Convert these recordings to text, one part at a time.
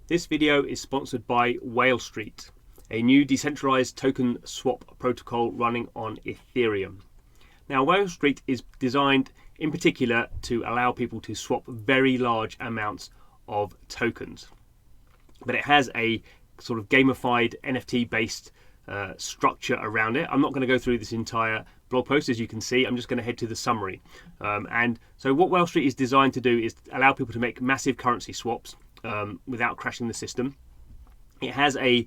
This video is sponsored by Wale Street, a new decentralized token swap protocol running on Ethereum. Now, Wale Street is designed in particular to allow people to swap very large amounts of tokens, but it has a sort of gamified NFT based structure around it. I'm not going to go through this entire blog post, as you can see. I'm just going to head to the summary. And so what Wale Street is designed to do is allow people to make massive currency swaps without crashing the system. It has a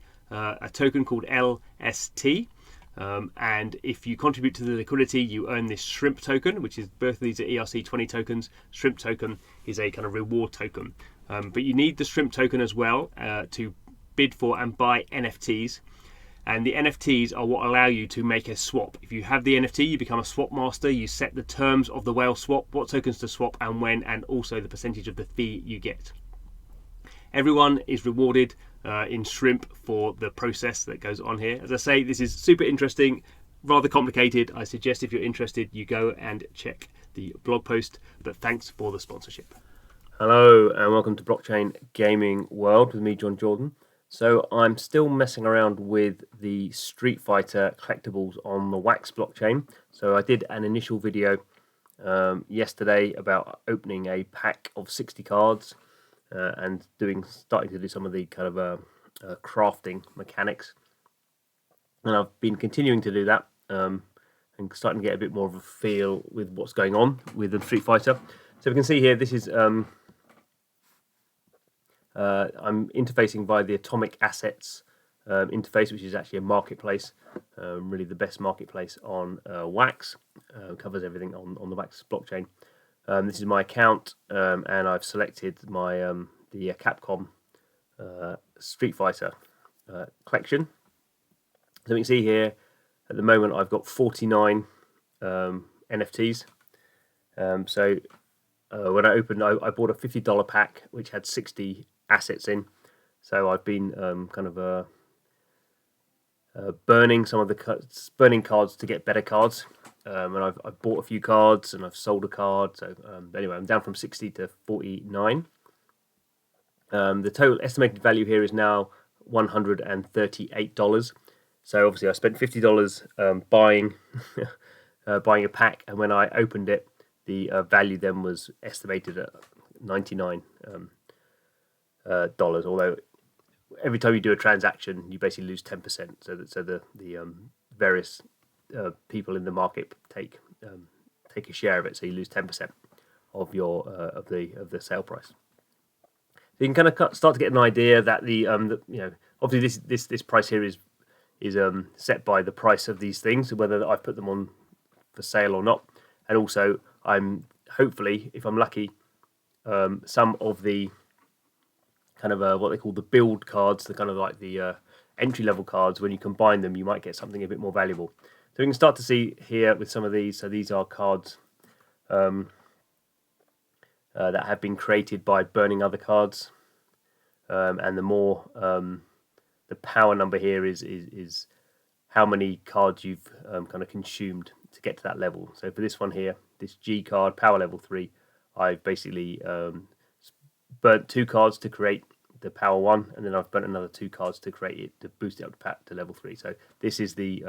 token called LST, and if you contribute to the liquidity, you earn this shrimp token, which is both of these are ERC20 tokens. Shrimp token is a kind of reward token, but you need the shrimp token as well to bid for and buy NFTs. And the NFTs are what allow you to make a swap. If you have the NFT, you become a swap master. You set the terms of the whale swap, what tokens to swap and when, and also the percentage of the fee you get. Everyone is rewarded in shrimp for the process that goes on here. As I say, this is super interesting, rather complicated. I suggest if you're interested, you go and check the blog post. But thanks for the sponsorship. Hello and welcome to Blockchain Gaming World with me, John Jordan. So I'm still messing around with the Street Fighter collectibles on the Wax blockchain. So I did an initial video yesterday about opening a pack of 60 cards and starting to do some of the kind of crafting mechanics. And I've been continuing to do that and starting to get a bit more of a feel with what's going on with the Street Fighter. So we can see here, this is I'm interfacing via the Atomic Assets interface, which is actually a marketplace, really the best marketplace on Wax. Covers everything on the Wax blockchain. This is my account, and I've selected my the Capcom Street Fighter collection. So we can see here, at the moment I've got 49 NFTs. So when I opened, I bought a $50 pack which had 60 assets in. So I've been kind of burning some of the cards to get better cards, and I've bought a few cards and I've sold a card. So anyway, I'm down from 60 to 49. The total estimated value here is now $138. So obviously I spent $50 buying buying a pack, and when I opened it, the value then was estimated at $99. Although every time you do a transaction, you basically lose 10%. So the various people in the market take a share of it. So you lose 10% of your of the sale price. So you can kind of start to get an idea that the obviously this price here is set by the price of these things, whether I've put them on for sale or not. And also, I'm hopefully, if I'm lucky, some of the kind of what they call the build cards, the kind of like the entry-level cards, when you combine them, you might get something a bit more valuable. So we can start to see here with some of these. So these are cards that have been created by burning other cards, and the more the power number here is how many cards you've kind of consumed to get to that level. So for this one here, this G card, power level 3, I've basically burnt 2 cards to create the power 1, and then I've burnt another 2 cards to create it, to boost it up to level 3. So this is the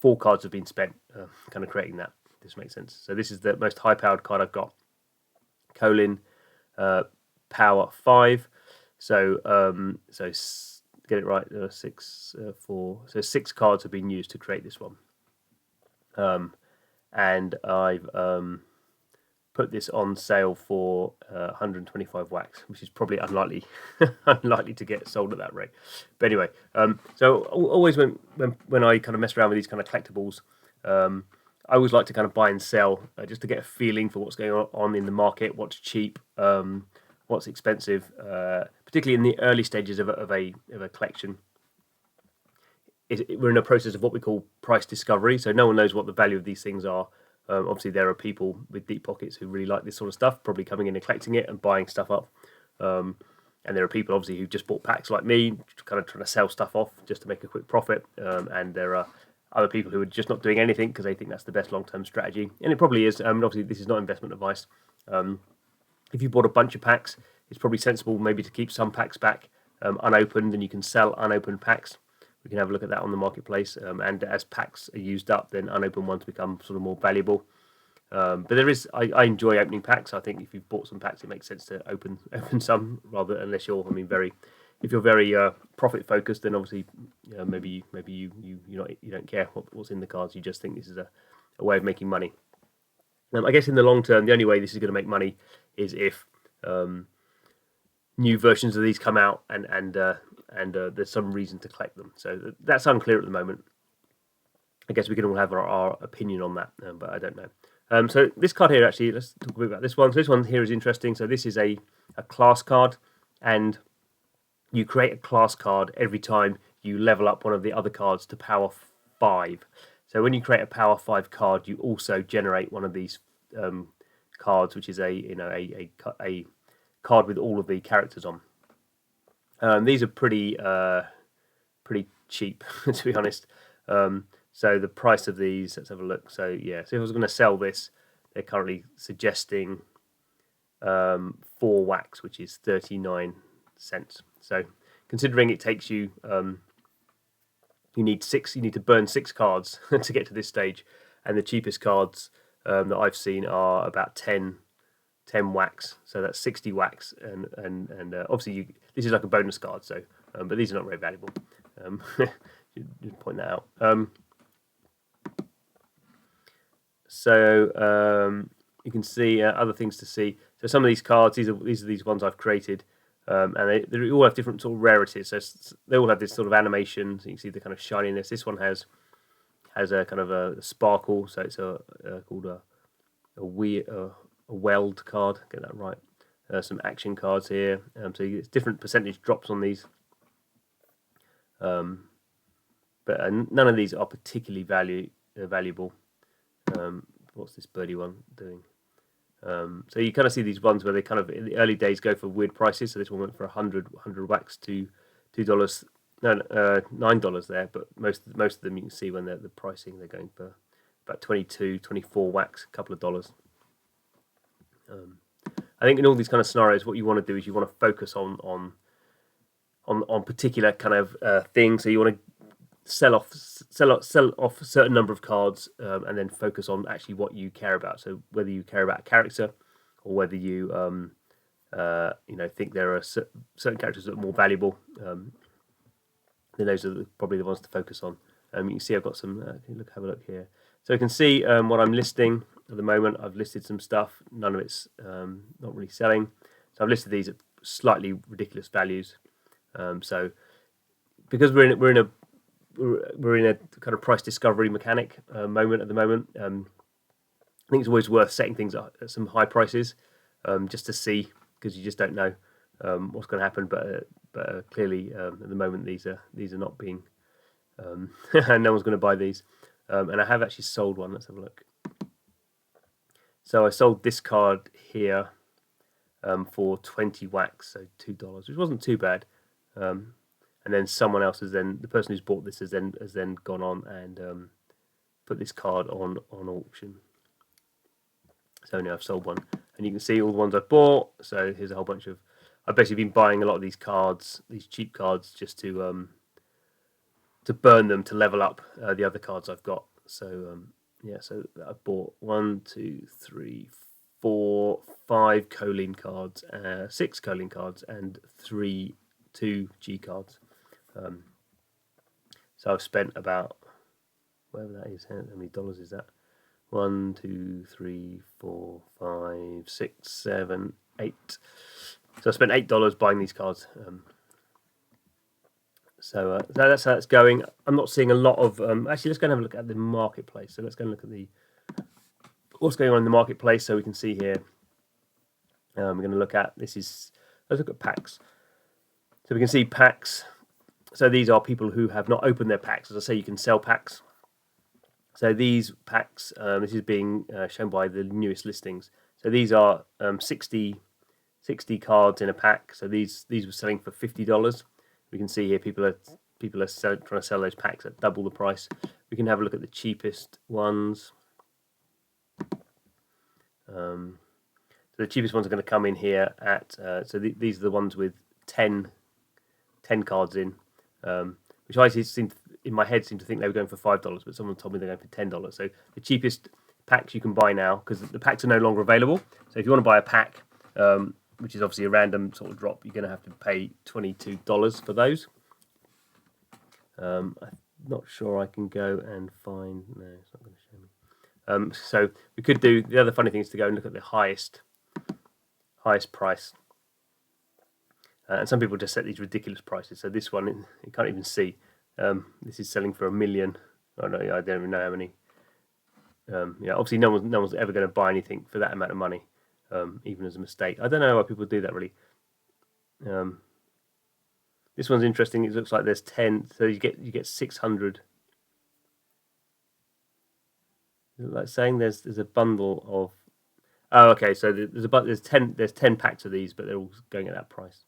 4 cards have been spent kind of creating that. This makes sense. So this is the most high powered card I've got. Colin power 5. So get it right. 6 4. So 6 cards have been used to create this one. And I've put this on sale for 125 wax, which is probably unlikely to get sold at that rate. But anyway, so always when I kind of mess around with these kind of collectibles, I always like to kind of buy and sell just to get a feeling for what's going on in the market, what's cheap, what's expensive, particularly in the early stages of a collection. We're in a process of what we call price discovery, so no one knows what the value of these things are. Obviously, there are people with deep pockets who really like this sort of stuff, probably coming in and collecting it and buying stuff up. And there are people, obviously, who've just bought packs like me, kind of trying to sell stuff off just to make a quick profit. And there are other people who are just not doing anything because they think that's the best long-term strategy. And it probably is. Obviously, this is not investment advice. If you bought a bunch of packs, it's probably sensible maybe to keep some packs back unopened, and you can sell unopened packs. We can have a look at that on the marketplace, and as packs are used up, then unopened ones become sort of more valuable. But there is, I enjoy opening packs. I think if you've bought some packs, it makes sense to open some, rather, unless you're, if you're very profit focused, then obviously maybe you don't care what's in the cards. You just think this is a way of making money. I guess in the long term, the only way this is going to make money is if new versions of these come out and there's some reason to collect them. So that's unclear at the moment. I guess we can all have our opinion on that, but I don't know. So this card here, actually, let's talk a bit about this one. So this one here is interesting. So this is a class card, and you create a class card every time you level up one of the other cards to power 5. So when you create a power 5 card, you also generate one of these cards, which is a card with all of the characters on. These are pretty cheap, to be honest. So the price of these, let's have a look. So yeah, so if I was going to sell this, they're currently suggesting 4 wax, which is 39 cents. So considering it takes you, you need to burn 6 cards to get to this stage, and the cheapest cards that I've seen are about 10 wax. So that's 60 wax, and obviously this is like a bonus card. So, but these are not very valuable. Just point that out. So you can see other things to see. So some of these cards, these are these ones I've created, and they all have different sort of rarities. So they all have this sort of animation. So you can see the kind of shininess. This one has a kind of a sparkle. So it's called a weld card. Get that right. Some action cards here. So you get different percentage drops on these. But none of these are particularly valuable. What's this birdie one doing? So you kind of see these ones where they kind of in the early days go for weird prices. So this one went for 100 wax to $2, $9 there. But most of them you can see when they're the pricing, they're going for about 22, 24 wax, a couple of dollars. I think in all these kind of scenarios, what you want to do is you want to focus on particular kind of things. So you want to sell off a certain number of cards, and then focus on actually what you care about. So whether you care about a character, or whether you think there are certain characters that are more valuable, then those are probably the ones to focus on. You can see I've got some. Have a look here. So you can see what I'm listing at the moment. I've listed some stuff. None of it's not really selling. So I've listed these at slightly ridiculous values. So because we're in a kind of price discovery mechanic moment at the moment. I think it's always worth setting things at some high prices, just to see, because you just don't know what's going to happen. But clearly, at the moment, these are not being. No one's going to buy these, and I have actually sold one. Let's have a look. So I sold this card here for 20 wax, so $2, which wasn't too bad. And then someone else the person who's bought this has then gone on and put this card on auction. So now I've sold one, and you can see all the ones I've bought. So here's a whole bunch of. I've basically been buying a lot of these cards, these cheap cards, just to burn them to level up the other cards I've got. So yeah, so I've bought 1, 2, 3, 4, 5 choline cards, 6 choline cards, and 2 G cards. So I've spent about, whatever that is, how many dollars is that? 1, 2, 3, 4, 5, 6, 7, 8. So I spent $8 buying these cards. So that's how it's going. I'm not seeing a lot of. Actually, let's go and have a look at the marketplace. So let's go and look at what's going on in the marketplace. So we can see here. We're going to look at let's look at packs. So we can see packs. So these are people who have not opened their packs. As I say, you can sell packs. So these packs, this is being shown by the newest listings. So these are 60 cards in a pack. So these were selling for $50. We can see here people are trying to sell those packs at double the price. We can have a look at the cheapest ones. So the cheapest ones are going to come in here at, these are the ones with 10 cards in, which I seem, in my head, seem to think they were going for $5, but someone told me they're going for $10. So the cheapest packs you can buy now, because the packs are no longer available. So if you want to buy a pack, which is obviously a random sort of drop, you're going to have to pay $22 for those. I'm not sure I can go and find, no, it's not going to show me. So we could do, the other funny thing is to go and look at the highest price. And some people just set these ridiculous prices. So this one, you can't even see. This is selling for $1 million. Oh no, I don't even know how many. Yeah, obviously no one's ever going to buy anything for that amount of money, even as a mistake. I don't know why people do that really. This one's interesting. It looks like there's 10, so you get 600. Is it like saying there's a bundle of? Oh, okay. So there's 10 packs of these, but they're all going at that price.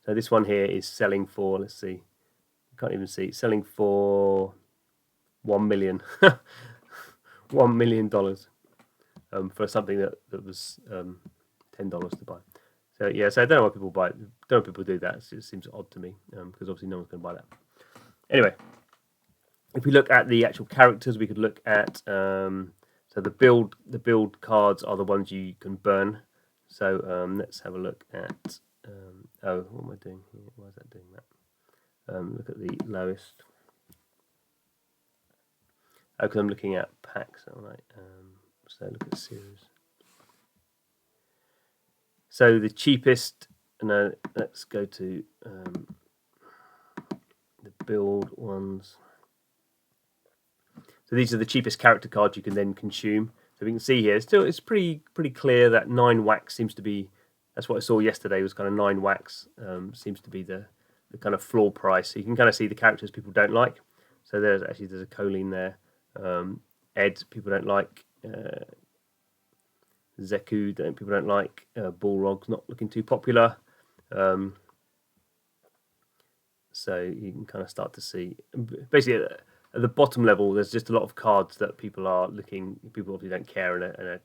So this one here is selling for, let's see, you can't even see, it's selling for $1 million, $1 million for something that was $10 to buy. So yeah, so I don't know why people buy it. Don't know why people do that. It just seems odd to me, because obviously no one's going to buy that. Anyway, if we look at the actual characters, we could look at so the build cards are the ones you can burn. So let's have a look at. Oh, what am I doing here? Why is that doing that? Look at the lowest. Oh, because I'm looking at packs. All right. So look at series. So the cheapest. No, let's go to the build ones. So these are the cheapest character cards you can then consume. So we can see here, it's pretty clear that 9 wax seems to be. That's what I saw yesterday, was kind of 9 wax seems to be the kind of floor price. So you can kind of see the characters people don't like. So there's a Choline there. Ed, people don't like. Zeku, people don't like. Balrog's not looking too popular. So you can kind of start to see. Basically, at the bottom level, there's just a lot of cards that people are looking. People obviously don't care, and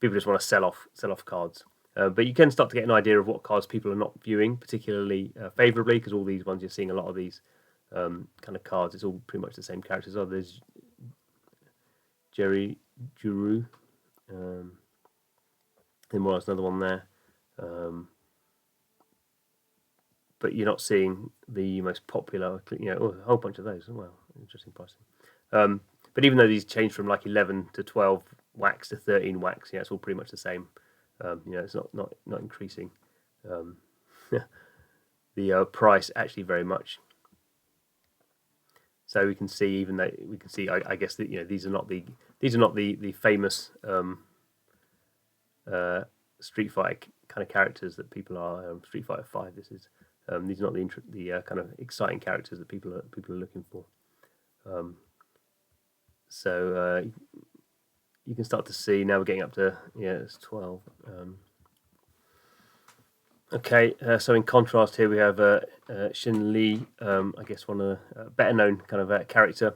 people just want to sell off cards. But you can start to get an idea of what cards people are not viewing particularly favourably, because all these ones you're seeing a lot of these kind of cards. It's all pretty much the same characters. Oh, there's Juru. Then there's another one there. But you're not seeing the most popular, a whole bunch of those. Oh, wow, interesting pricing. But even though these change from like 11 to 12 wax to 13 wax, it's all pretty much the same. It's not increasing the price actually very much. So we can see, even though we can see, I guess that these are not the famous Street Fighter kind of characters that people are. Street Fighter 5. This is. These are not the kind of exciting characters that people are looking for. So you can start to see now we're getting up to it's 12. Okay, so in contrast here we have Shin Li, I guess one of the better known kind of character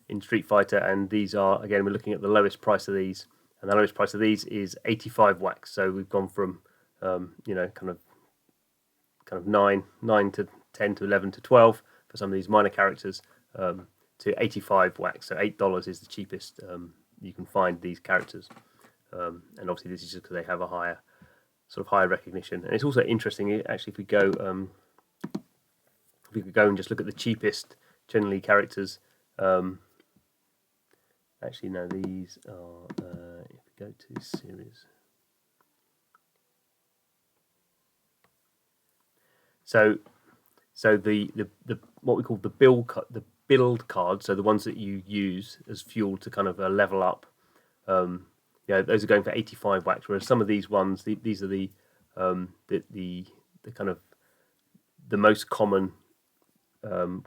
in Street Fighter, and these are, again, we're looking at the lowest price of these, and the lowest price of these is 85 wax. So we've gone from kind of 9 to 10 to 11 to 12 for some of these minor characters, to 85 wax. So $8 is the cheapest you can find these characters, and obviously this is just because they have a higher recognition. And it's also interesting, actually, if we go and just look at the cheapest generally characters. Actually, no, these are if we go to series. So the what we call the build cards, so the ones that you use as fuel to kind of level up, those are going for 85 wax. Whereas some of these ones, these are the kind of the most common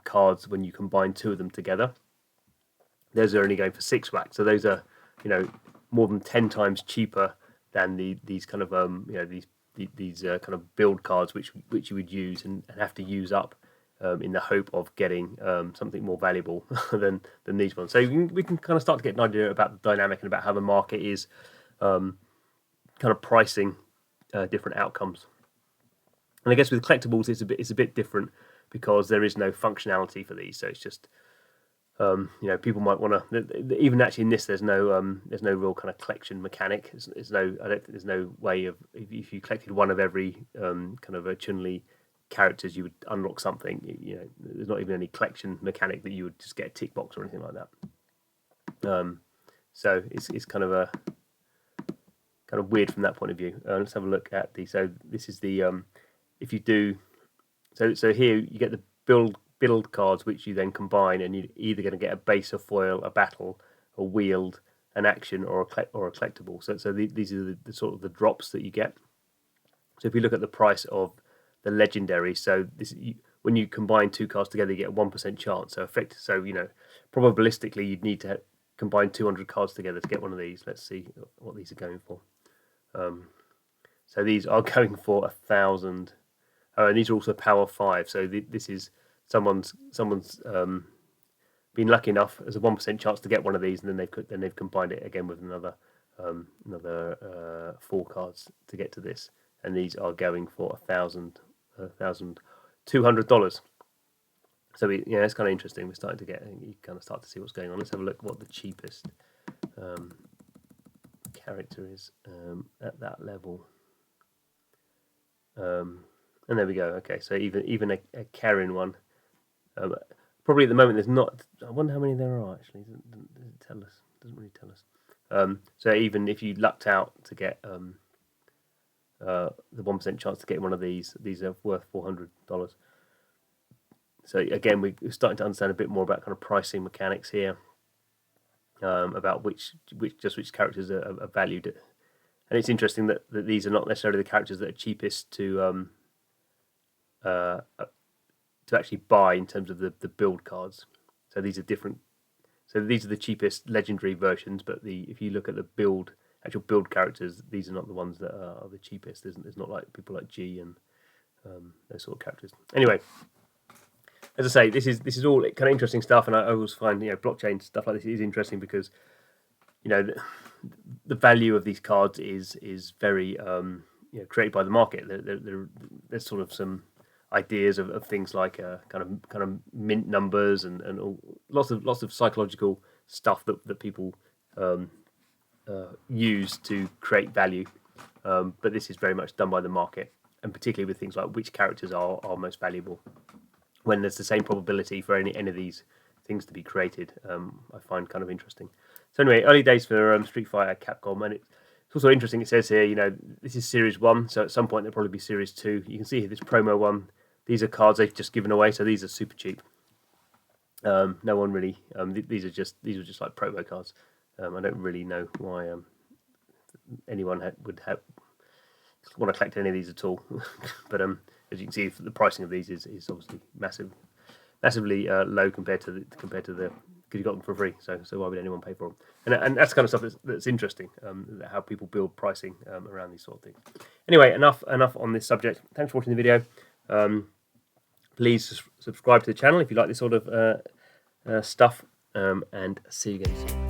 cards when you combine 2 of them together. Those are only going for 6 wax. So those are more than 10 times cheaper than these kind of these kind of build cards which you would use and have to use up in the hope of getting something more valuable than these ones. So we can kind of start to get an idea about the dynamic and about how the market is kind of pricing different outcomes. And I guess with collectibles, it's a bit different because there is no functionality for these. So it's just people might want to. Even actually in this, there's no real kind of collection mechanic. There's no way of if you collected one of every kind of a Chun-Li characters, you would unlock something. There's not even any collection mechanic that you would just get a tick box or anything like that. So it's kind of weird from that point of view. Let's have a look at the. So this is the if you do. So here you get the build cards, which you then combine, and you're either going to get a base, a foil, a battle, a wield, an action, or a collectible. So these are the sort of the drops that you get. So if you look at the price of the legendary, so when you combine two cards together, you get a 1% chance. So probabilistically, you'd need to combine 200 cards together to get one of these. Let's see what these are going for. So these are going for 1,000. Oh, and these are also power 5. So this is someone's been lucky enough as a 1% chance to get one of these, and then they've combined it again with another 4 cards to get to this, and these are going for $1,200. So it's kind of interesting. We're starting to you kind of start to see what's going on. Let's have a look at what the cheapest character is at that level. And there we go. Okay, so even a Karen one. Probably at the moment there's not. I wonder how many there are actually. Does it tell us? Doesn't really tell us. So even if you lucked out to get the 1% chance to get one of these are worth $400. So again, we're starting to understand a bit more about kind of pricing mechanics here, about which characters are valued. And it's interesting that these are not necessarily the characters that are cheapest to actually buy in terms of the build cards. So these are different. So these are the cheapest legendary versions, but if you look at the actual build characters, these are not the ones that are the cheapest. There's not like people like G and those sort of characters. Anyway, as I say, this is all kind of interesting stuff, and I always find blockchain stuff like this is interesting because the value of these cards is very created by the market. There's sort of some ideas of things like kind of mint numbers and lots of psychological stuff that people use to create value. But this is very much done by the market, and particularly with things like which characters are most valuable. When there's the same probability for any of these things to be created, I find kind of interesting. So anyway, early days for Street Fighter Capcom, and it's also interesting. It says here, this is Series 1, so at some point there'll probably be Series 2. You can see here this promo one. These are cards they've just given away, so these are super cheap. No one really. These are just like promo cards. I don't really know why anyone would want to collect any of these at all. But as you can see, the pricing of these is obviously massively low compared to the because you got them for free. So why would anyone pay for them? And that's the kind of stuff that's interesting. How people build pricing around these sort of things. Anyway, enough on this subject. Thanks for watching the video. Please subscribe to the channel if you like this sort of stuff, and see you again soon.